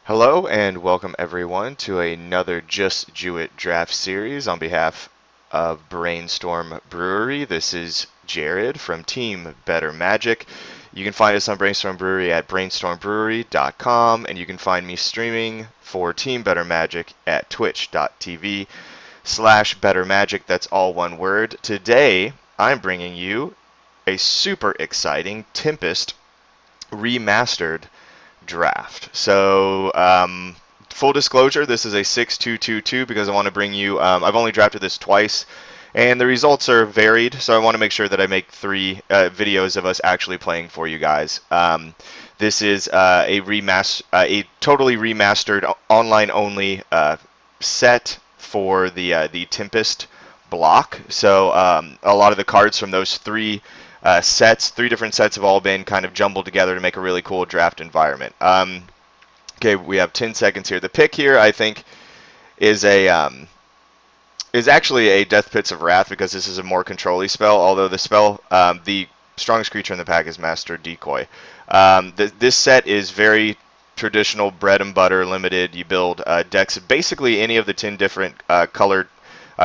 Hello and welcome everyone to another Just Juett draft series on behalf of Brainstorm Brewery. This is Jared from Team Better Magic. You can find us on Brainstorm Brewery at brainstormbrewery.com, and you can find me streaming for Team Better Magic at twitch.tv/bettermagic. That's all one word. Today I'm bringing you a super exciting Tempest Remastered draft. So, full disclosure, this is a 6-2-2-2 because I want to bring you, I've only drafted this twice, and the results are varied, so I want to make sure that I make three videos of us actually playing for you guys. This is a totally remastered, online-only set for the Tempest block. So a lot of the cards from those three different sets have all been kind of jumbled together to make a really cool draft environment. Okay, we have 10 seconds here. The pick here, I think, is actually a Death Pits of Wrath because this is a more control-y spell, although the spell, the strongest creature in the pack is Master Decoy. This set is very traditional bread and butter limited. You build decks of basically any of the 10 different colored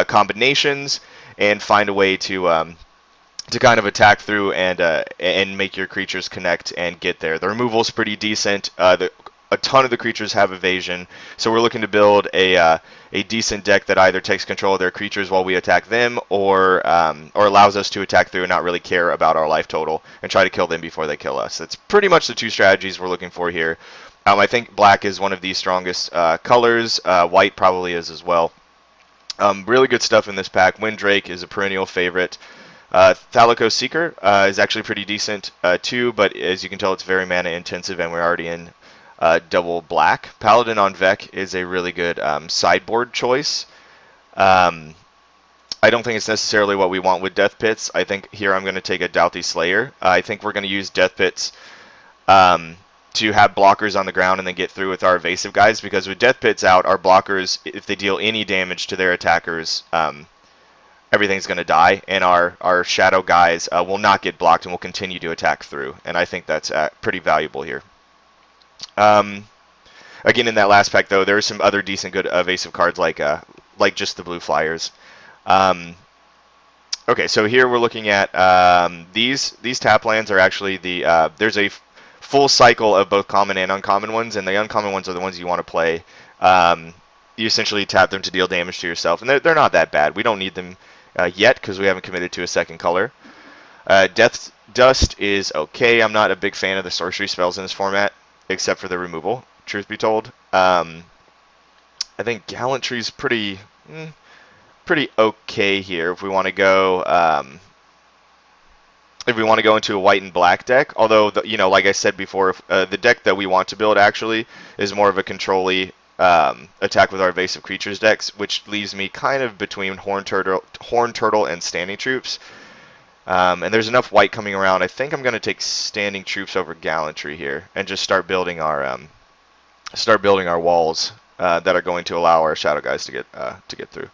combinations and find a way to kind of attack through and make your creatures connect and get there. The removal is pretty decent. A ton of the creatures have evasion, so we're looking to build a decent deck that either takes control of their creatures while we attack them, or allows us to attack through and not really care about our life total and try to kill them before they kill us. That's pretty much the two strategies we're looking for here. I think black is one of the strongest colors. White probably is as well. Really good stuff in this pack. Windrake is a perennial favorite. Thalico Seeker is actually pretty decent too, but as you can tell, it's very mana intensive, and we're already in double black. Paladin on Vec is a really good sideboard choice. I don't think it's necessarily what we want with Death Pits. I think here I'm going to take a Doughty Slayer. I think we're going to use Death Pits to have blockers on the ground and then get through with our evasive guys, because with Death Pits out, our blockers, if they deal any damage to their attackers, everything's going to die, and our shadow guys will not get blocked and will continue to attack through, and I think that's pretty valuable here. Again, in that last pack, though, there are some other decent good evasive cards like just the blue flyers. Okay, so here we're looking at these tap lands are actually there's a full cycle of both common and uncommon ones, and the uncommon ones are the ones you want to play. You essentially tap them to deal damage to yourself, and they're not that bad. We don't need them yet because we haven't committed to a second color. Death Dust is okay. I'm not a big fan of the sorcery spells in this format, except for the removal, truth be told. I think Gallantry is pretty okay here if we want to go into a white and black deck. Although like I said before, the deck that we want to build actually is more of a control-y attack with our evasive creatures decks, which leaves me kind of between Horn Turtle and Standing Troops. And there's enough white coming around. I think I'm going to take Standing Troops over Gallantry here and just start building our walls that are going to allow our shadow guys to get through.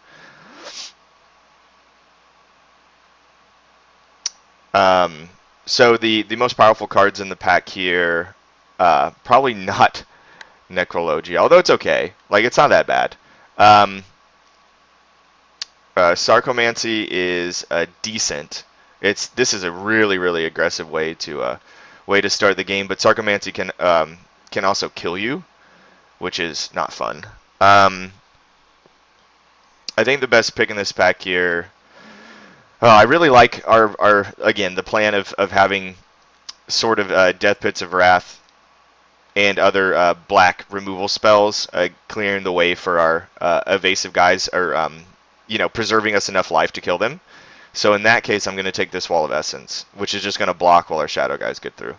So the most powerful cards in the pack here, probably not Necrologia, although it's okay. Like, it's not that bad. Sarcomancy is decent. This is a really aggressive way to start the game, but Sarcomancy can also kill you, which is not fun. I think the best pick in this pack here. I really like our again the plan of having sort of Death Pits of Wrath and other black removal spells, clearing the way for our evasive guys, or preserving us enough life to kill them. So in that case, I'm going to take this Wall of Essence, which is just going to block while our shadow guys get through.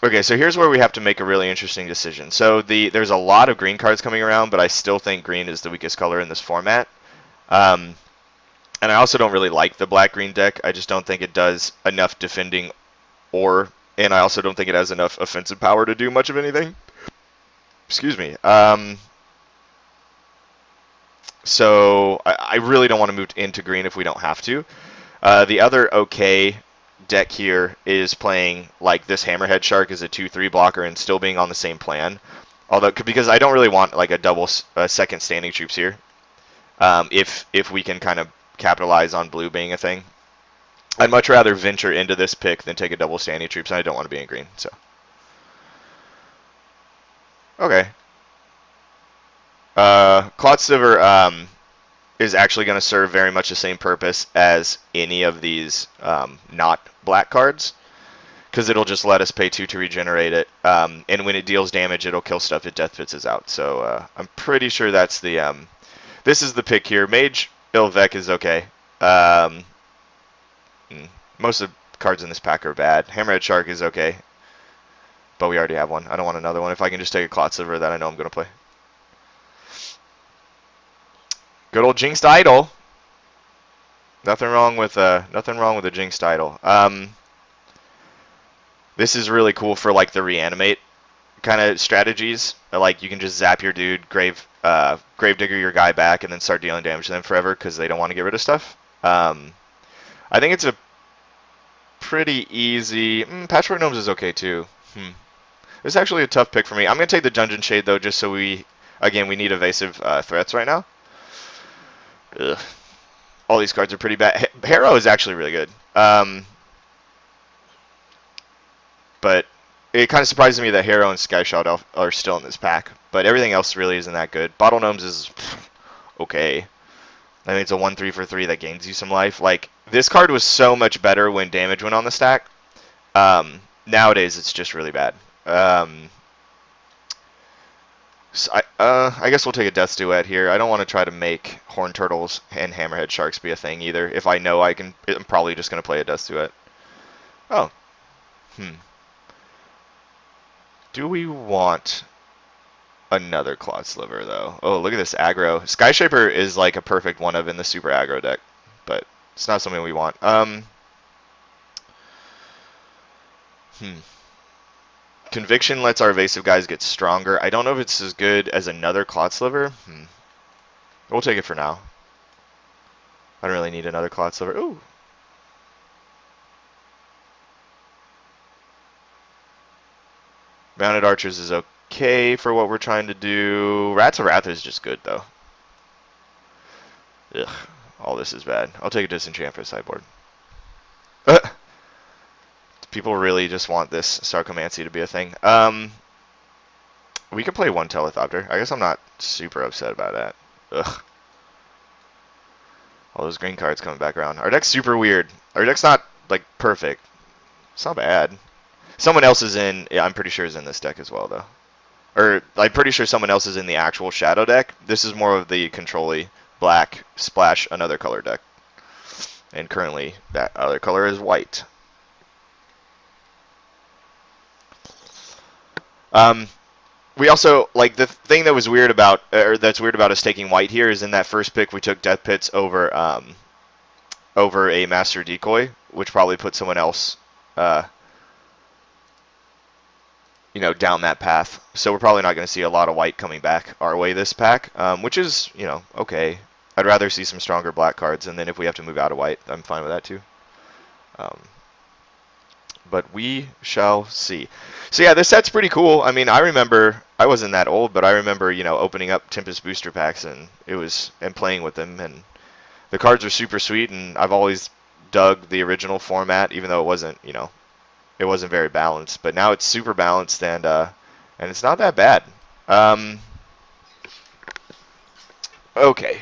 Okay, so here's where we have to make a really interesting decision. So there's a lot of green cards coming around, but I still think green is the weakest color in this format. And I also don't really like the black-green deck. I just don't think it does enough defending, and I also don't think it has enough offensive power to do much of anything. Excuse me. So I really don't want to move into green if we don't have to. The other okay deck here is playing like this Hammerhead Shark is a 2/3 blocker and still being on the same plan. Although, because I don't really want like a double second standing troops here. If we can kind of capitalize on blue being a thing, I'd much rather venture into this pick than take a double standing troops, and I don't want to be in green. So, okay. Clot Sliver is actually going to serve very much the same purpose as any of these not black cards, because it'll just let us pay 2 to regenerate it, and when it deals damage, it'll kill stuff if Death Pits is out. So I'm pretty sure that's the this is the pick here. Mage Ilvek is okay. Most of the cards in this pack are bad. Hammerhead Shark is okay, but we already have one. I don't want another one. If I can just take a Clot Sliver that I know I'm going to play. Good old Jinxed Idol. Nothing wrong with a Jinxed Idol. This is really cool for like the reanimate kind of strategies. Like you can just zap your dude, Gravedigger your guy back, and then start dealing damage to them forever because they don't want to get rid of stuff. I think it's a pretty easy. Patchwork Gnomes is okay too. It's actually a tough pick for me. I'm gonna take the Dungeon Shade though, just so we need evasive threats right now. Ugh. All these cards are pretty bad. Harrow is actually really good. But it kind of surprises me that Harrow and Skyshot are still in this pack. But everything else really isn't that good. Bottle Gnomes is okay. I mean, it's a 1/3 for 3 that gains you some life. Like, this card was so much better when damage went on the stack. Nowadays, it's just really bad. So I guess we'll take a Death Duet here. I don't want to try to make Horned Turtles and Hammerhead Sharks be a thing either. If I know I can, I'm probably just going to play a Death Duet. Oh. Do we want another Clot Sliver, though? Oh, look at this aggro. Skyshaper is like a perfect one-of in the super aggro deck, but it's not something we want. Conviction lets our evasive guys get stronger. I don't know if it's as good as another Clot Sliver. We'll take it for now. I don't really need another Clot Sliver. Ooh. Mounted Archers is okay for what we're trying to do. Rats of Wrath is just good, though. Ugh. All this is bad. I'll take a Disenchant for the sideboard. People really just want this Sarcomancy to be a thing. We can play one Telethopter. I guess I'm not super upset about that. Ugh. All those green cards coming back around. Our deck's super weird. Our deck's not, like, perfect. It's not bad. Someone else is in, yeah, I'm pretty sure is in this deck as well, though. Or, I'm pretty sure someone else is in the actual Shadow deck. This is more of the control-y black splash another color deck. And currently, that other color is white. We also, like, the thing that was weird about, or that's weird about us taking white here is in that first pick we took Death Pits over a Master Decoy, which probably put someone else, down that path. So we're probably not going to see a lot of white coming back our way this pack, which is, okay. I'd rather see some stronger black cards, and then if we have to move out of white, I'm fine with that too. But we shall see. So yeah, this set's pretty cool. I mean, I remember, I wasn't that old, but I remember, opening up Tempest booster packs and playing with them, and the cards are super sweet, and I've always dug the original format, even though it wasn't, it wasn't very balanced. But now it's super balanced, and it's not that bad. Okay.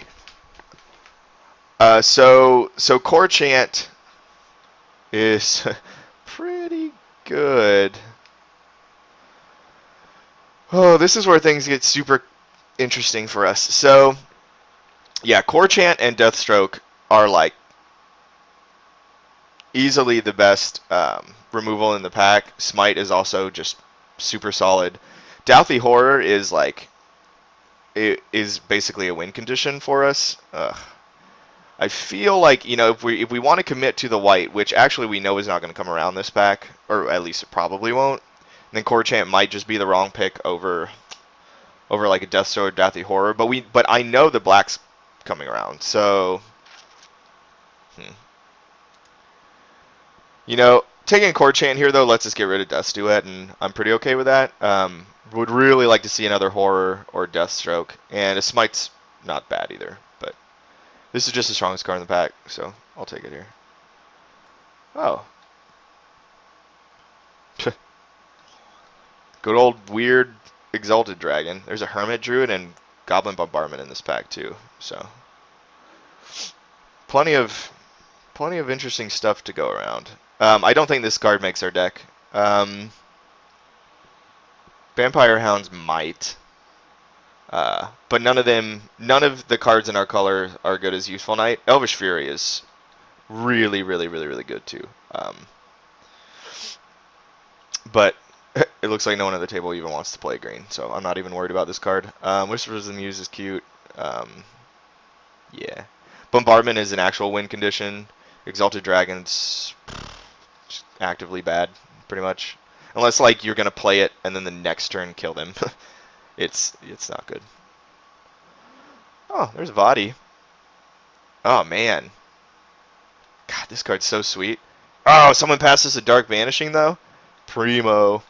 So Core Chant is pretty good. Oh, this is where things get super interesting for us. So, yeah, Core Chant and Deathstroke are like easily the best removal in the pack. Smite is also just super solid. Douthy Horror is like, it is basically a win condition for us. I feel like, if we want to commit to the white, which actually we know is not going to come around this pack, or at least it probably won't, then Core Chant might just be the wrong pick over like a Deathstroke or Douthy Horror. But I know the black's coming around, so You know, taking a Chord Chant here, though, lets us get rid of Death Duet, and I'm pretty okay with that. Would really like to see another Horror or Deathstroke, and a Smite's not bad either, but this is just the strongest card in the pack, so I'll take it here. Oh. Good old weird Exalted Dragon. There's a Hermit Druid and Goblin Bombardment in this pack, too, so plenty of interesting stuff to go around. I don't think this card makes our deck. Vampire Hounds might. But none of the cards in our color are good as Youthful Knight. Elvish Fury is really, really, really, really good too. But it looks like no one at the table even wants to play green, so I'm not even worried about this card. Whispers of the Muse is cute. Yeah. Bombardment is an actual win condition. Exalted Dragon's actively bad, pretty much. Unless like you're gonna play it and then the next turn kill them. it's not good. Oh, there's Vadi. Oh man. God, this card's so sweet. Oh, someone passes a Dark Vanishing though? Primo.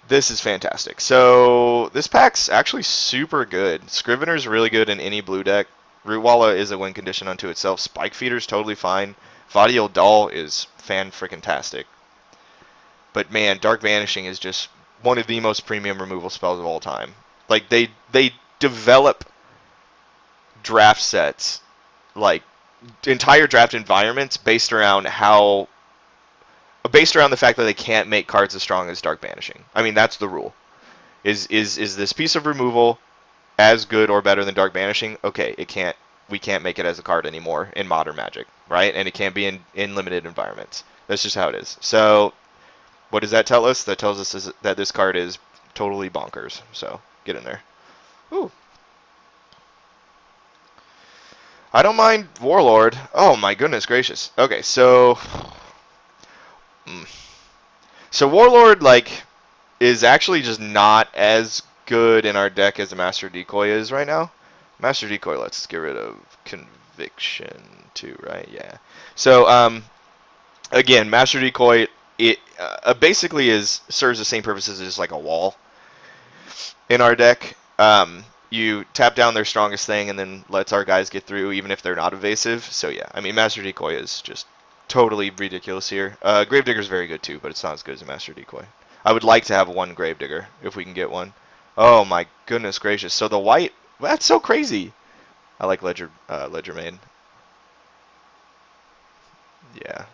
This is fantastic. So this pack's actually super good. Scrivener's really good in any blue deck. Rootwalla is a win condition unto itself. Spike Feeder's totally fine. Vadiel Doll is fan-frickin-tastic. But man, Dark Vanishing is just one of the most premium removal spells of all time. Like they develop draft sets, like entire draft environments based around the fact that they can't make cards as strong as Dark Vanishing. I mean, that's the rule. Is this piece of removal as good or better than Dark Vanishing? Okay, we can't make it as a card anymore in Modern Magic, right? And it can't be in limited environments. That's just how it is. So what does that tell us? That tells us that this card is totally bonkers. So get in there. Ooh. I don't mind Warlord. Oh my goodness gracious. Okay, so Warlord is actually just not as good in our deck as a Master Decoy is right now. Master Decoy lets us get rid of Conviction too, right? Yeah. So again, Master Decoy it basically serves the same purpose as just like a wall in our deck. You tap down their strongest thing and then lets our guys get through even if they're not evasive. So yeah, I mean Master Decoy is just totally ridiculous here. Gravedigger is very good too, but it's not as good as a Master Decoy. I would like to have one Gravedigger if we can get one. Oh my goodness gracious! So the white, that's so crazy. I like Ledger Maid. Yeah.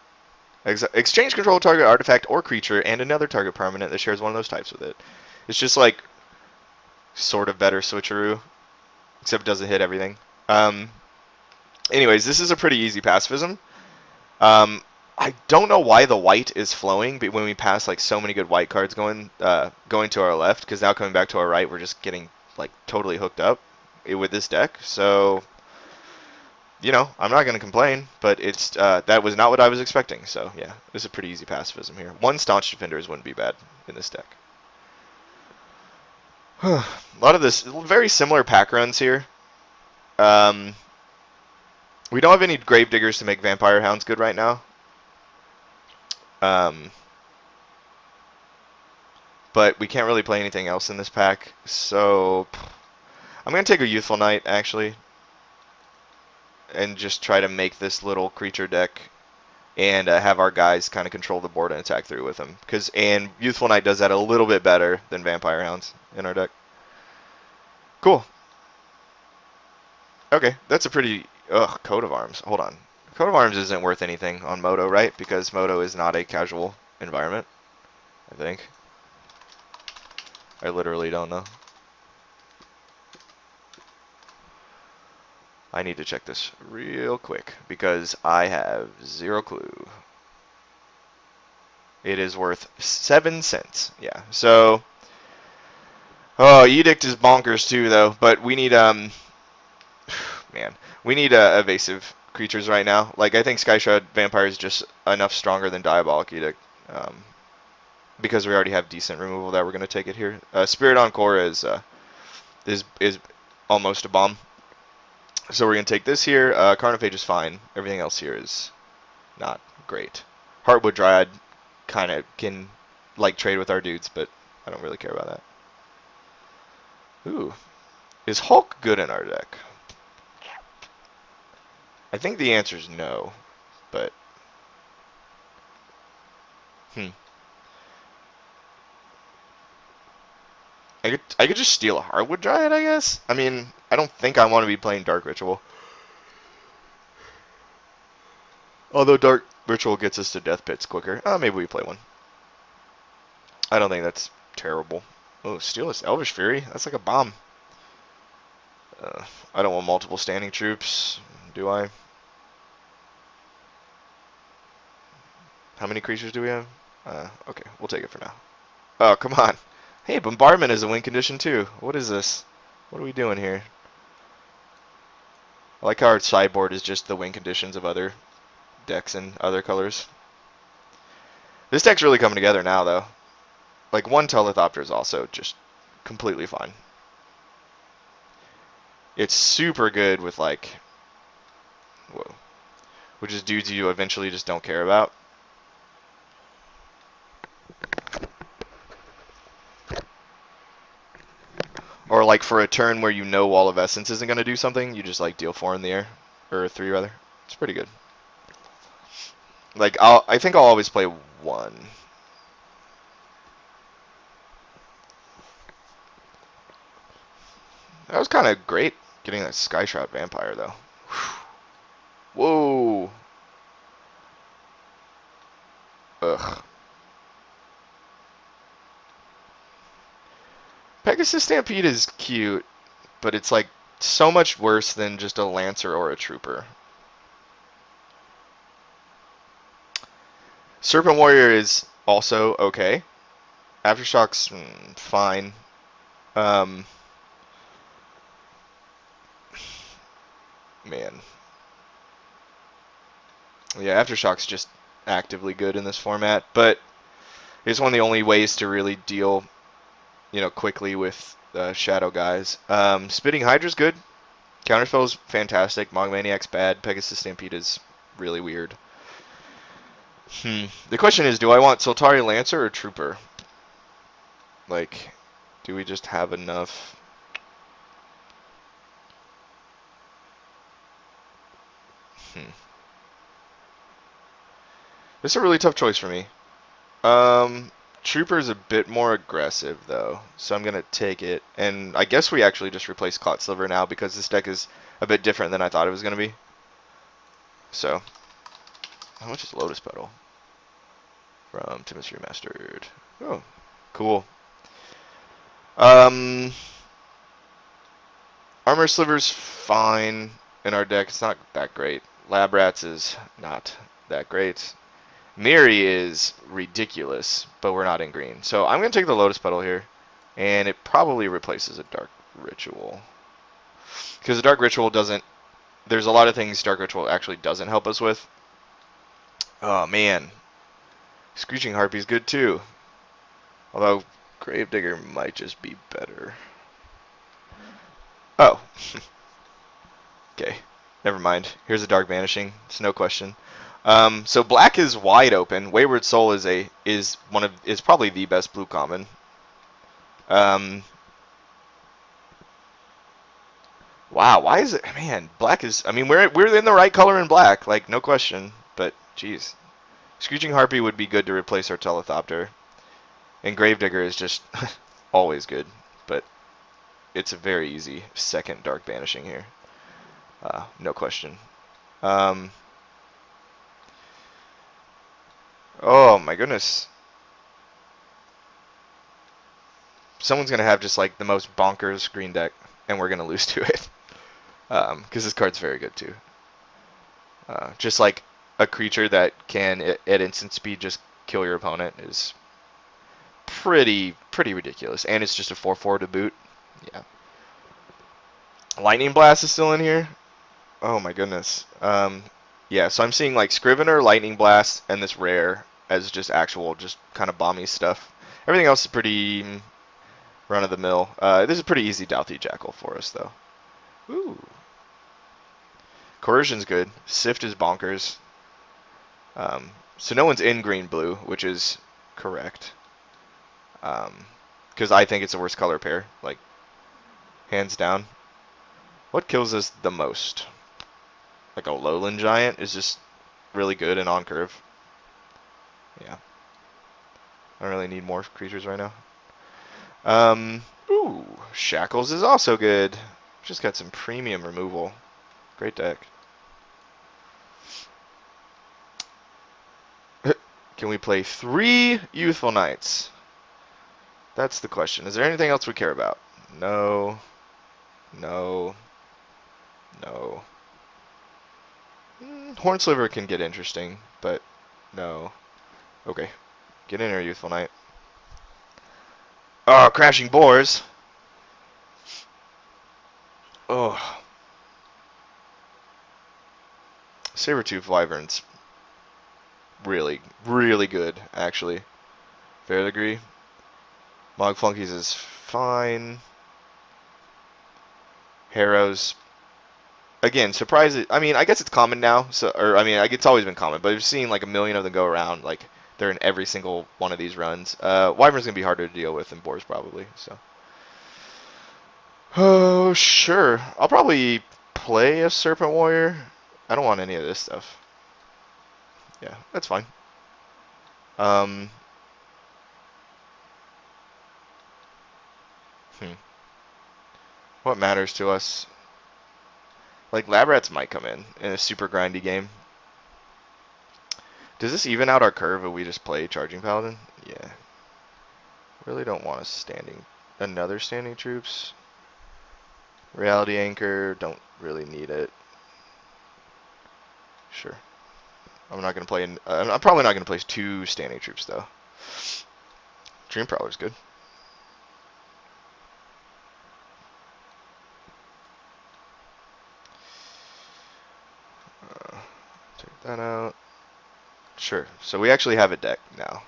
Exchange control target artifact or creature and another target permanent that shares one of those types with it. It's just like sort of better switcheroo, except it doesn't hit everything. Anyways, this is a pretty easy pacifism. I don't know why the white is flowing, but when we pass like so many good white cards going to our left, because now coming back to our right, we're just getting like totally hooked up with this deck. So, you know, I'm not going to complain, but it's that was not what I was expecting. So yeah, this is a pretty easy pacifism here. One Staunch Defenders wouldn't be bad in this deck. A lot of this very similar pack runs here. We don't have any Gravediggers to make Vampire Hounds good right now. But we can't really play anything else in this pack, so I'm going to take a Youthful Knight, actually, and just try to make this little creature deck and have our guys kind of control the board and attack through with them. And Youthful Knight does that a little bit better than Vampire Hounds in our deck. Cool. Okay, that's a pretty... Ugh, Coat of Arms. Hold on. Coat of Arms isn't worth anything on Moto, right? Because Moto is not a casual environment, I think. I literally don't know. I need to check this real quick because I have zero clue. It is worth 7 cents. Yeah, so... Oh, Edict is bonkers too, though. But we need, man, we need evasive creatures right now. Like, I think Skyshroud Vampire is just enough stronger than Diabolic Edict. Because we already have decent removal that we're going to take it here. Spirit Encore is almost a bomb. So we're going to take this here. Carnophage is fine. Everything else here is not great. Heartwood Dryad kind of can like trade with our dudes, but I don't really care about that. Ooh, is Hulk good in our deck? I think the answer is no, but hmm. I could just steal a Heartwood Dryad, I guess. I mean, I don't think I want to be playing Dark Ritual. Although Dark Ritual gets us to Death Pits quicker. Maybe we play one. I don't think that's terrible. Oh, steal this Elvish Fury? That's like a bomb. I don't want multiple standing troops, do I? How many creatures do we have? Okay, we'll take it for now. Oh, come on. Hey, Bombardment is a win condition too. What is this? What are we doing here? I like how our sideboard is just the win conditions of other decks and other colors. This deck's really coming together now, though. Like, one Telethopter is also just completely fine. It's super good with, like, whoa, which is dudes you eventually just don't care about. Or, like, for a turn where you know Wall of Essence isn't going to do something, you just, like, deal 4 in the air. Or 3, rather. It's pretty good. Like, I think I'll always play 1. That was kind of great, getting that Skyshroud Vampire, though. Whoa! Ugh. Pegasus Stampede is cute, but it's like so much worse than just a Lancer or a Trooper. Serpent Warrior is also okay. Aftershocks, fine. Man. Yeah, Aftershock's just actively good in this format, but it's one of the only ways to really deal, quickly with Shadow guys. Spitting Hydra's good. Counterspell's fantastic. Mogmaniac's bad. Pegasus Stampede is really weird. The question is, do I want Soltari Lancer or Trooper? Like, do we just have enough? This is a really tough choice for me. Trooper's a bit more aggressive, though, so I'm going to take it. And I guess we actually just replace Clot Sliver now because this deck is a bit different than I thought it was going to be. So, how much is Lotus Petal? From Tempest Remastered. Oh, cool. Armor Sliver's fine in our deck. It's not that great. Lab Rats is not that great. Miri is ridiculous, but we're not in green. So I'm going to take the Lotus Petal here, and it probably replaces a Dark Ritual. Because the Dark Ritual doesn't... There's a lot of things Dark Ritual actually doesn't help us with. Oh, man. Screeching Harpy's good, too. Although, Gravedigger might just be better. Oh. Okay. Never mind. Here's a Dark Vanishing. It's no question. So black is wide open. Wayward Soul is probably the best blue common. Wow, why is it? Man, black is. I mean, we're in the right color in black, like no question. But geez, Screeching Harpy would be good to replace our Telethopter, and Gravedigger is just always good. But it's a very easy second Dark Banishing here, no question. Oh my goodness. Someone's going to have just like the most bonkers green deck, and we're going to lose to it. Because this card's very good too. Just like a creature that can, at instant speed, just kill your opponent is pretty ridiculous. And it's just a 4/4 to boot. Yeah. Lightning Blast is still in here. Oh my goodness. Yeah, so I'm seeing like Scrivener, Lightning Blast, and this rare as just actual, just kind of bomby stuff. Everything else is pretty run of the mill. This is a pretty easy Douthie Jackal for us, though. Ooh. Coercion's good. Sift is bonkers. So no one's in green-blue, which is correct. Because I think it's the worst color pair, like, hands down. What kills us the most? Like a lowland giant is just really good and on curve. Yeah. I don't really need more creatures right now. Ooh, Shackles is also good. Just got some premium removal. Great deck. Can we play 3 Youthful Knights? That's the question. Is there anything else we care about? No. No. No. Hornsliver can get interesting, but no. Okay. Get in there, Youthful Knight. Oh, Crashing Boars. Oh. Sabertooth Wyvern's really, really good, actually. Fair degree. Mog Flunkies is fine. Harrows. Again, surprised. I mean, I guess it's common now. So, or I mean, it's always been common. But I've seen like a million of them go around. Like they're in every single one of these runs. Wyvern's gonna be harder to deal with than Boars probably. So. Oh sure. I'll probably play a Serpent Warrior. I don't want any of this stuff. Yeah, that's fine. Um. What matters to us? Like Lab Rats might come in a super grindy game. Does this even out our curve if we just play Charging Paladin? Yeah. Really don't want another standing troops. Reality Anchor, don't really need it. Sure. I'm not gonna play. I'm probably not gonna play 2 standing troops though. Dream Prowler's good. Take that out. Sure. So we actually have a deck now.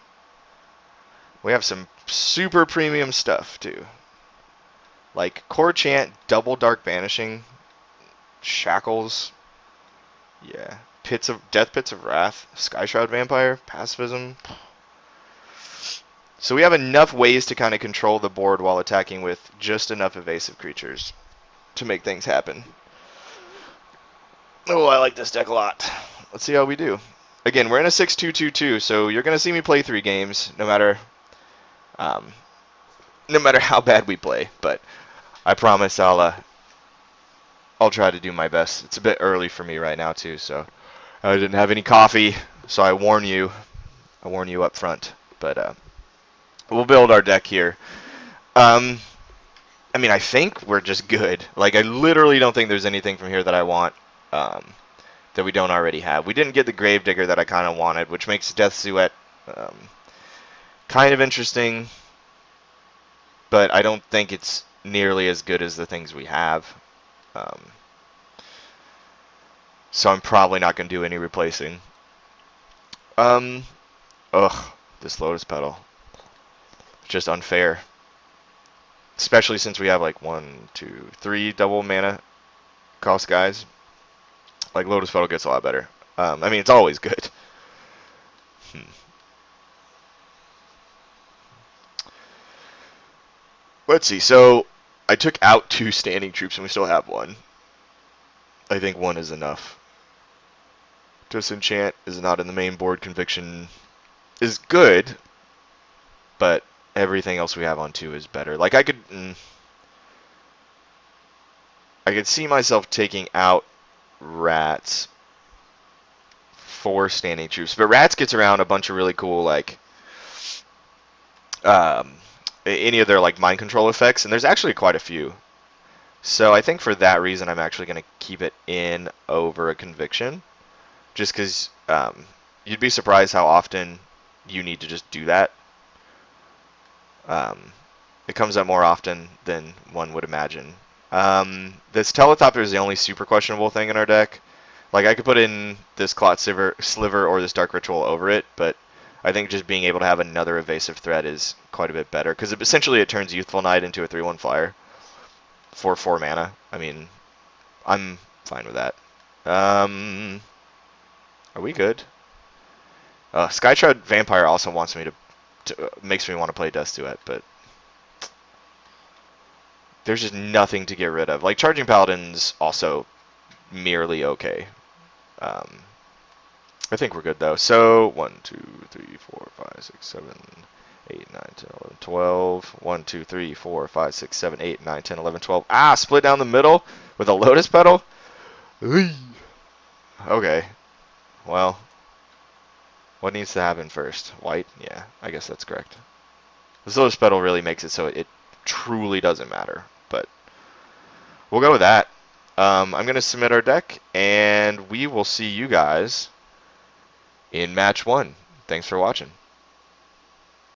We have some super premium stuff too. Like Core Chant, Double Dark Banishing, Shackles. Yeah. Death Pits of Wrath, Skyshroud Vampire, Pacifism. So we have enough ways to kind of control the board while attacking with just enough evasive creatures to make things happen. Oh, I like this deck a lot. Let's see how we do. Again, we're in a 6-2-2-2, so you're going to see me play 3 games, no matter how bad we play. But I promise I'll try to do my best. It's a bit early for me right now too, so I didn't have any coffee, so I warn you. I warn you up front. But we'll build our deck here. I mean, I think we're just good. Like, I literally don't think there's anything from here that I want that we don't already have. We didn't get the Gravedigger that I kind of wanted, which makes Death Juett kind of interesting, but I don't think it's nearly as good as the things we have. So I'm probably not going to do any replacing. Ugh, this Lotus Petal. It's just unfair. Especially since we have like 1, 2, 3 double mana cost guys. Like Lotus Petal gets a lot better. I mean, it's always good. Let's see. So I took out 2 standing troops and we still have 1. I think 1 is enough. Disenchant is not in the main board. Conviction is good, but everything else we have on 2 is better. Like I could see myself taking out Rats for standing troops, but Rats gets around a bunch of really cool like any of their like mind control effects, and there's actually quite a few. So I think for that reason, I'm actually going to keep it in over a Conviction, just because you'd be surprised how often you need to just do that. It comes up more often than one would imagine. This Telethopter is the only super questionable thing in our deck. Like, I could put in this Clot Sliver or this Dark Ritual over it, but I think just being able to have another evasive threat is quite a bit better, because essentially it turns Youthful Knight into a 3/1 flyer for 4 mana. I mean, I'm fine with that. Are we good? Skyshroud Vampire also wants me to makes me want to play Death Duet, but there's just nothing to get rid of. Like Charging Paladin's also merely okay. Um, I think we're good though. So 1, 2, 3, 4, 5, 6, 7, 8, 9, 10, 11, 12. 1, 2, 3, 4, 5, 6, 7, 8, 9, 10, 11, 12. Ah, split down the middle with a Lotus Petal. Okay. Well, what needs to happen first? White? Yeah, I guess that's correct. This Lotus Petal really makes it so it truly doesn't matter. But we'll go with that. I'm going to submit our deck, and we will see you guys in match 1. Thanks for watching.